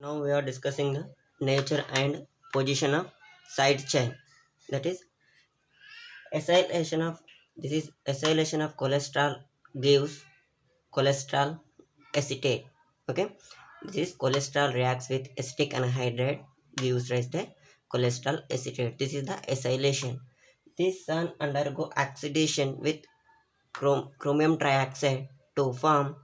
Now we are discussing the nature and position of side chain. That is acylation of acylation of cholesterol gives cholesterol acetate. Okay, this is cholesterol reacts with acetic anhydride gives rise to cholesterol acetate. This is the acylation. This can undergo oxidation with chromium trioxide to form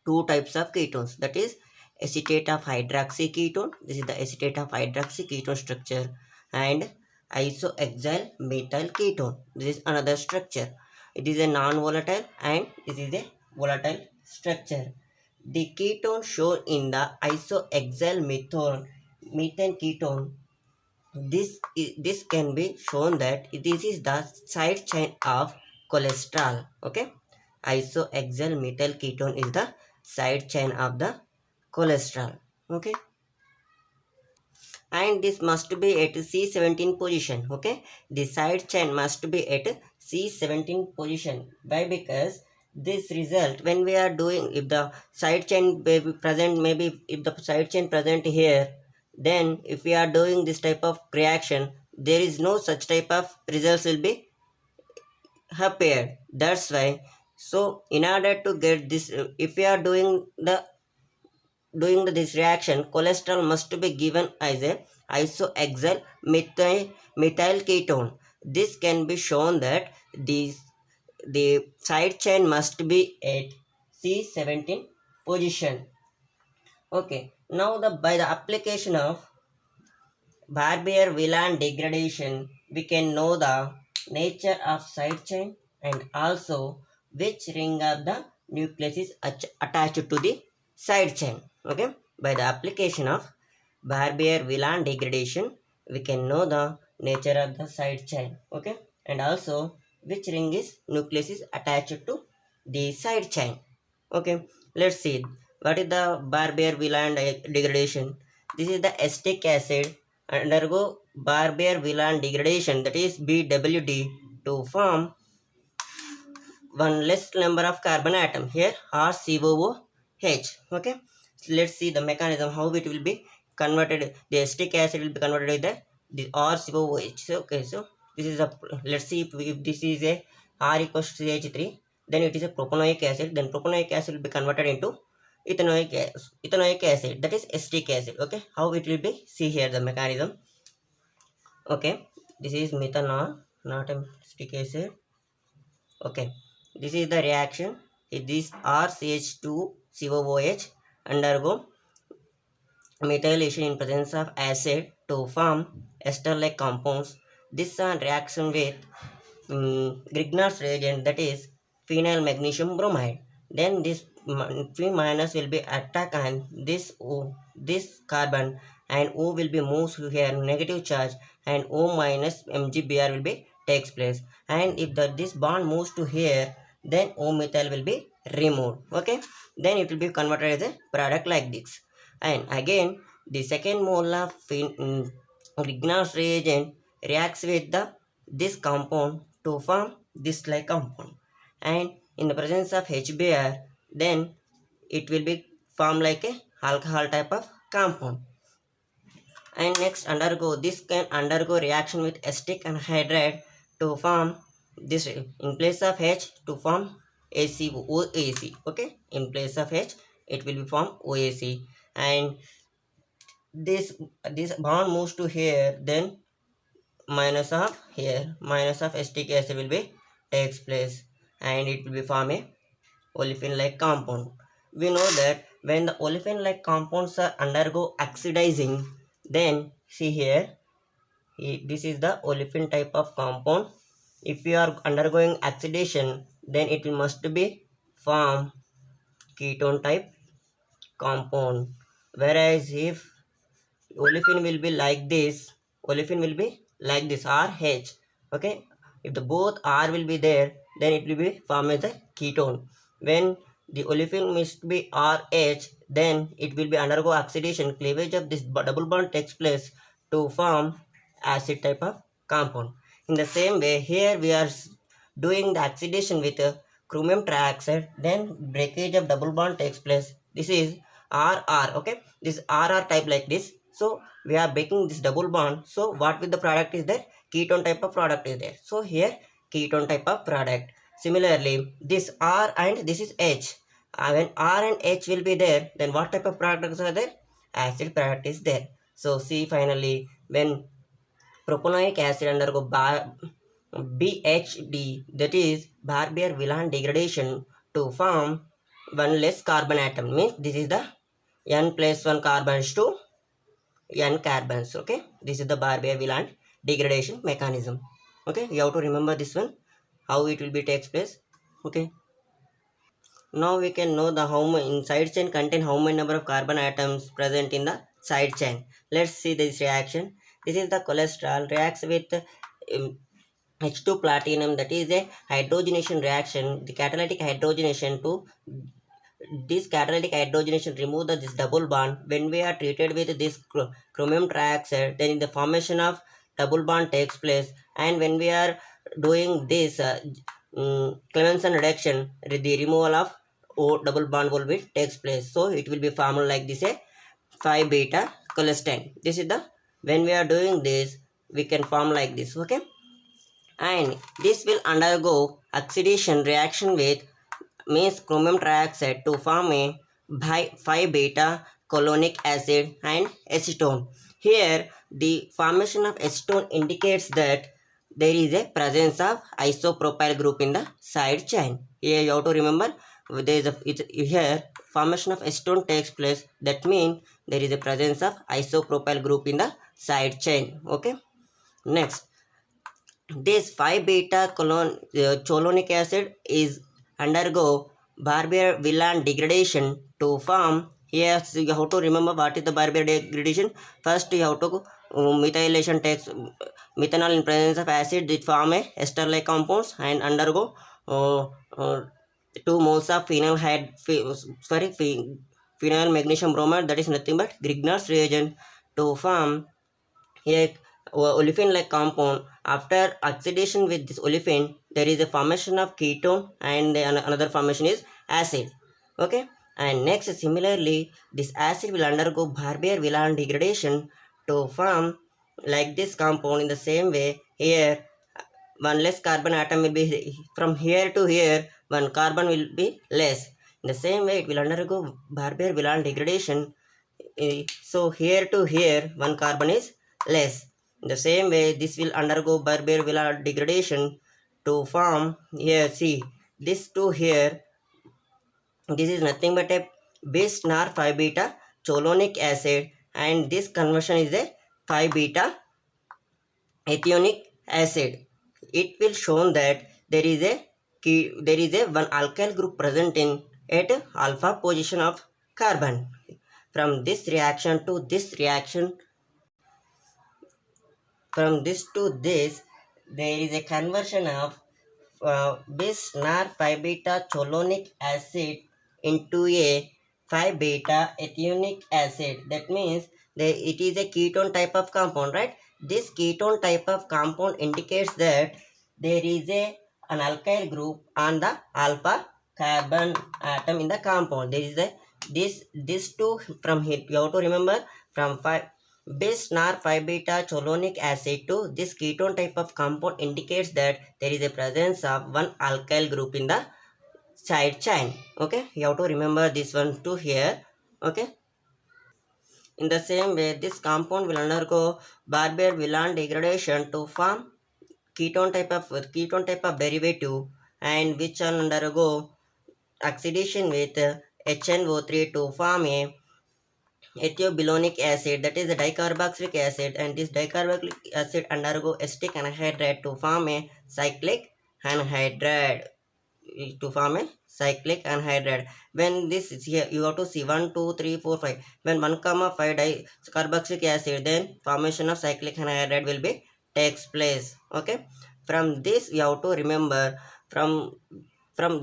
two types of ketones, that is acetate of hydroxy ketone, this is the acetate of hydroxy ketone structure, and isoxyl methyl ketone, this is another structure. It is a non-volatile and this is a volatile structure. The ketone shown in the isoxyl methane ketone, this can be shown that this is the side chain of cholesterol. Okay, isoxyl methyl ketone is the side chain of the cholesterol. Okay, and this must be at C17 position. Okay, the side chain must be at C17 position. Why? Because this result, when we are doing, if the side chain may be present, maybe if the side chain present here, then if we are doing this type of reaction, there is no such type of results will be appeared. That's why, so in order to get this, if we are doing this reaction, cholesterol must be given as a isoxyl methyl ketone. This can be shown that the side chain must be at C17 position. Okay, now by the application of Barbier-Wheeland degradation, we can know the nature of side chain and also which ring of the nucleus is attached to the side chain. Okay, by the application of Barbier-Wheeland degradation, we can know the nature of the side chain. Okay, and also which ring is nucleus is attached to the side chain. Okay, let's see what is the Barbier-Wheeland degradation. This is the acetic acid undergo Barbier-Wheeland degradation, that is BWD, to form one less number of carbon atom, here RCOOH. Okay, so let's see the mechanism how it will be converted. The acetic acid will be converted to the RCOOH. So, okay, so this is a, let's see if this is a R equals to CH3, then it is a propanoic acid, then propanoic acid will be converted into ethanoic acid, that is acetic acid. Okay, how it will be, see here the mechanism. Okay, this is methanol, not acetic acid. Okay, this is the reaction. This RCH2COOH undergo methylation in presence of acid to form ester-like compounds. This reaction with Grignard's reagent, that is phenyl magnesium bromide. Then this Phe minus will be attack on this carbon, and O will be moved here negative charge, and O minus MgBr will be takes place. And if this bond moves to here, then O methyl will be removed. Okay, then it will be converted as a product like this. And again, the second mole of Grignard's reagent reacts with this compound to form this like compound, and in the presence of HBr, then it will be formed like a alcohol type of compound. And next this can undergo reaction with acetic anhydride to form this, in place of H to form OAC. Okay, in place of H it will be formed OAC, and this bond moves to here, then minus of acetic acid will be takes place, and it will be form a olefin-like compound. We know that when the olefin-like compounds are undergo oxidizing, then see here, this is the olefin type of compound. If you are undergoing oxidation, then it must be form ketone type compound. Whereas if olefin will be like this, RH. Okay, if the both R will be there, then it will be formed as a ketone. When the olefin must be RH, then it will be undergo oxidation. Cleavage of this double bond takes place to form acid type of compound. In the same way, here we are doing the oxidation with chromium trioxide, then breakage of double bond takes place. This is RR. Okay, this RR type like this. So we are breaking this double bond. So what with the product is there? Ketone type of product is there. So here ketone type of product. Similarly, this R and this is H. When R and H will be there, then what type of products are there? Acid product is there. So see, finally, when propanoic acid undergo BHD, that is Barbier-Wheelan degradation, to form one less carbon atom. Means this is the N plus 1 carbons to N carbons. Okay, this is the Barbier-Wheelan degradation mechanism. Okay, you have to remember this one, how it will be takes place. Okay, now we can know the how many in side chain contain how many number of carbon atoms present in the side chain. Let's see this reaction. This is the cholesterol reacts with H2 platinum, that is a hydrogenation reaction. The catalytic hydrogenation to this catalytic hydrogenation remove this double bond. When we are treated with this chromium trioxide, then the formation of double bond takes place. And when we are doing this Clemmensen reduction, the removal of O double bond will be takes place. So it will be formed like this, a 5 beta cholesterol. This is the, when we are doing this, we can form like this. Okay, and this will undergo oxidation reaction with means chromium trioxide to form a 5 beta colonic acid and acetone. Here the formation of acetone indicates that there is a presence of isopropyl group in the side chain. Here you have to remember, there is here formation of acetone takes place, that means there is a presence of isopropyl group in the side chain. Okay, next, this 5 beta cholonic acid is undergo Barbier-Wheelan degradation to form. Here you have to remember what is the Barbier degradation. First you have to methylation takes methanol in presence of acid, it form a ester-like compounds and undergo 2 moles of phenyl magnesium bromide, that is nothing but Grignard's reagent, to form a olefin-like compound. After oxidation with this olefin, there is a formation of ketone and another formation is acid. Okay, and next similarly this acid will undergo Barbier-Wheelan degradation to form like this compound. In the same way, here one less carbon atom will be, from here to here one carbon will be less. In the same way, it will undergo Barbier-Wheelan degradation. So here to here one carbon is less. In the same way, this will undergo Barbier-Wheelan degradation to form, here see, this to here, this is nothing but a base NAR 5 beta cholonic acid, and this conversion is a 5 beta ethanoic acid. It will show that there is a one alkyl group present in at alpha position of carbon. From this reaction to this reaction, from this to this, there is a conversion of bis NAR 5 beta cholonic acid into a 5 beta ethanoic acid. That means it is a ketone type of compound, right? This ketone type of compound indicates that there is an alkyl group on the alpha carbon atom in the compound. There is a this two, from here you have to remember, from 5 bis NAR 5 beta cholonic acid to this ketone type of compound indicates that there is a presence of one alkyl group in the side chain. Okay, you have to remember this one to here. Okay, in the same way, this compound will undergo Barbier-Wheelan degradation to form ketone type of derivative, and which will undergo oxidation with HNO3 to form a ethiobilonic acid, that is a dicarboxylic acid, and this dicarboxylic acid undergo acetic anhydride to form a cyclic anhydride. When this is here, you have to see 1 2 3 4 5. When 1 comma 5 dicarboxylic acid, then formation of cyclic anhydride will be takes place. Okay, from this you have to remember, from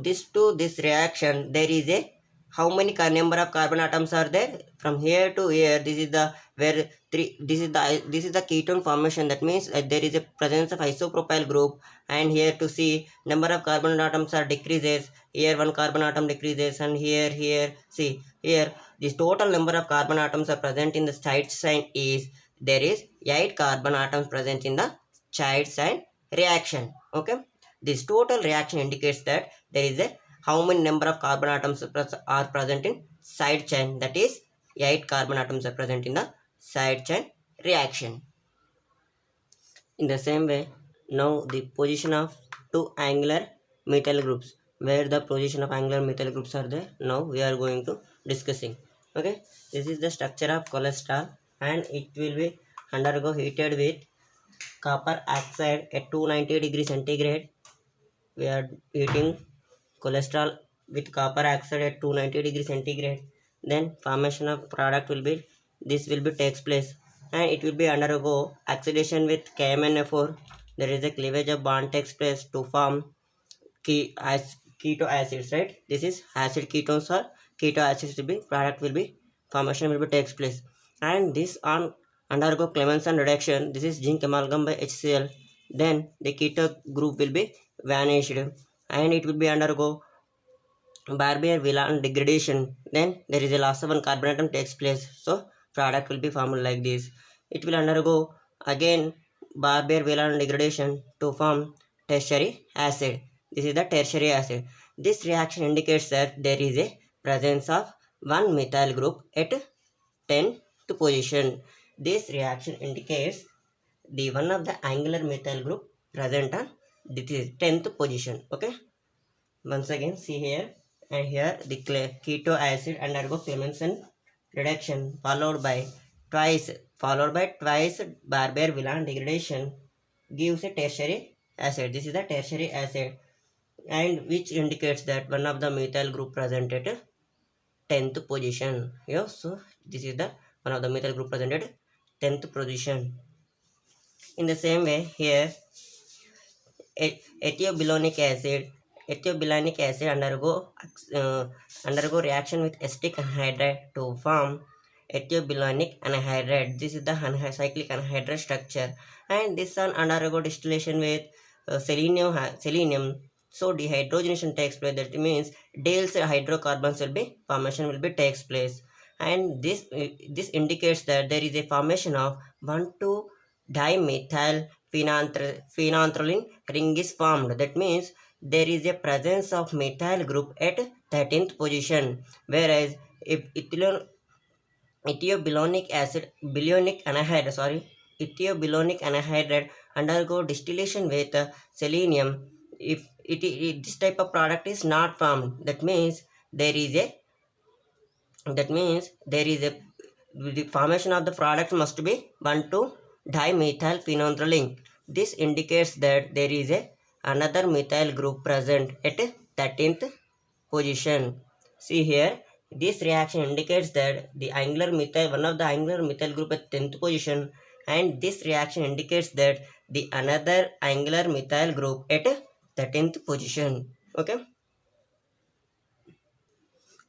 this to this reaction there is a how many number of carbon atoms are there? From here to here, this is the where three. This is the ketone formation. That means there is a presence of isopropyl group, and here to see number of carbon atoms are decreases. Here one carbon atom decreases, and here see here this total number of carbon atoms are present in the side chain is there is 8 carbon atoms present in the side chain reaction. Okay, this total reaction indicates that there is a how many number of carbon atoms are present in side chain, that is 8 carbon atoms are present in the side chain reaction. In the same way, now the position of two angular methyl groups, where the position of angular methyl groups are there, now we are going to discussing. Okay, this is the structure of cholesterol, and it will be undergo heated with copper oxide at 290 degree centigrade. We are heating cholesterol with copper oxide at 290 degree centigrade. Then formation of product will be this will be takes place, and it will be undergo oxidation with KMnO4. There is a cleavage of bond takes place to form keto acids, right? This is acid ketones or keto acids will be product will be formation will be takes place, and this on undergo Clemmensen reduction. This is zinc amalgam by HCl. Then the keto group will be vanished, and it will be undergo Barbier-Whelan degradation. Then there is a loss of one carbon atom takes place, so product will be formed like this. It will undergo again Barbier-Whelan degradation to form tertiary acid. This is the tertiary acid. This reaction indicates that there is a presence of one methyl group at 10th position. This reaction indicates the one of the angular methyl group present on this is 10th position. Okay, once again see here, and here the keto acid undergo Clemmensen reduction followed by twice Barbier-Whelan degradation gives a tertiary acid. This is the tertiary acid, and which indicates that one of the methyl group present at 10th position. Yeah, so this is the one of the methyl group presented 10th position. In the same way here, ethiobilonic acid undergo reaction with acetic anhydride to form ethiobilonic anhydride. This is the cyclic anhydride structure, and this one undergo distillation with selenium. So dehydrogenation takes place. That means Dale's hydrocarbons will be formation will be takes place, and this indicates that there is a formation of 1,2-dimethyl phenanthroline ring is formed. That means there is a presence of methyl group at 13th position, whereas if ethiobilonic anhydride undergo distillation with selenium. If this type of product is not formed, that means there is a the formation of the product must be 1,2-dimethyl phenanthroline. This indicates that there is a another methyl group present at 13th position. See here, this reaction indicates that the angular methyl one of the angular methyl group at 10th position, and this reaction indicates that the another angular methyl group at 13th position. Okay,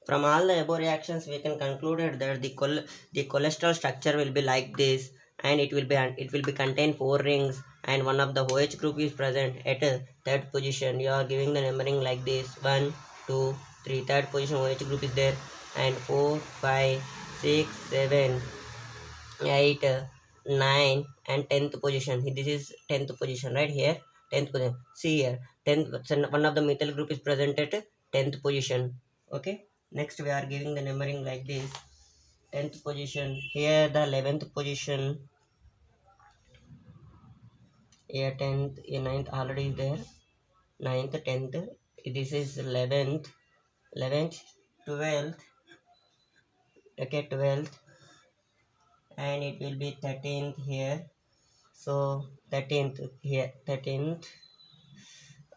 from all the above reactions we can conclude that the cholesterol structure will be like this, and it will be contain 4 rings, and one of the OH group is present at a third position. You are giving the numbering like this: 1 2 3. Third position OH group is there, and 4 5 6 7 8 9 and 10th position. This is 10th position right here. 10th position. See here, 10th, so one of the methyl group is present at 10th position. Okay, next we are giving the numbering like this: 10th position, here the 11th position, here 10th, here 9th already is there, 9th, 10th, this is 11th, 12th, okay, 12th, and it will be 13th here, so 13th here, 13th,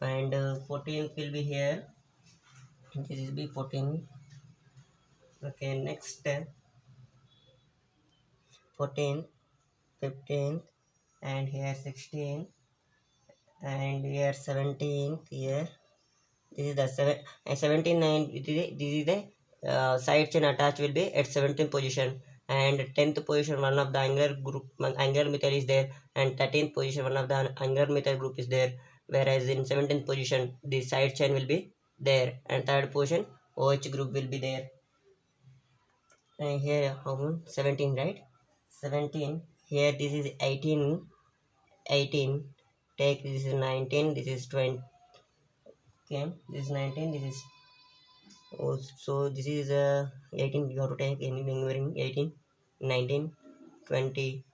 and 14th will be here, this will be 14th. Okay, next 14th, 15th, and here 16th, and here 17th here. This is the 17 and this is the side chain attached will be at 17th position, and 10th position one of the angular methyl is there, and 13th position one of the angular methyl group is there, whereas in 17th position the side chain will be there, and third position OH group will be there. And here how many? 17, right? 17. Here this is 18. 18. Take this is 19. This is 20. Okay, this is 19. This is so this is 18. You have to take any numbering 18, 19, 20.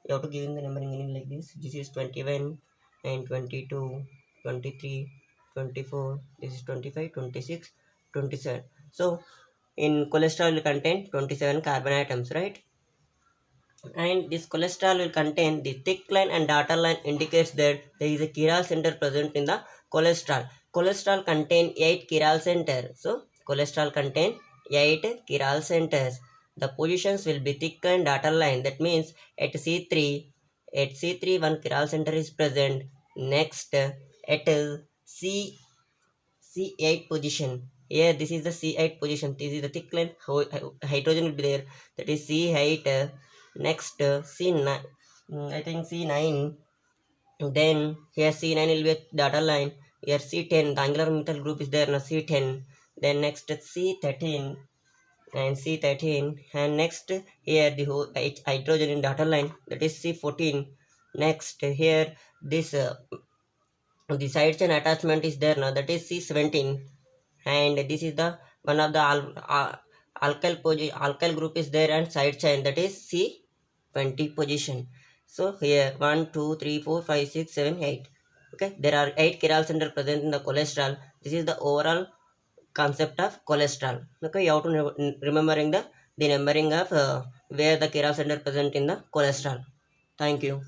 You have to give in the numbering in like this. This is 21 and 22, 23, 24. This is 25, 26, 27. So in cholesterol will contain 27 carbon atoms, right? And this cholesterol will contain the thick line and dotted line indicates that there is a chiral center present in the cholesterol. Cholesterol contain 8 chiral centers. So cholesterol contain 8 chiral centers. The positions will be thick and dotted line. That means at C3 one chiral center is present. Next at C8 position. Here this is the C8 position. This is the thick line. Hydrogen will be there. That is C8. Next C9. I think C9. Then here C9 will be a dotted line. Here C10. The angular methyl group is there. Now C10. Then next C13 and C13. And next here the whole hydrogen in dotted line. That is C14. Next here this the side chain attachment is there now, that is C17, and this is the one of the alkyl group is there and side chain, that is C20 position. So here 1 2 3 4 5 6 7 8. Okay, there are 8 chiral center present in the cholesterol. This is the overall concept of cholesterol. Okay, you have to remembering the numbering of where the chiral center present in the cholesterol. Thank you.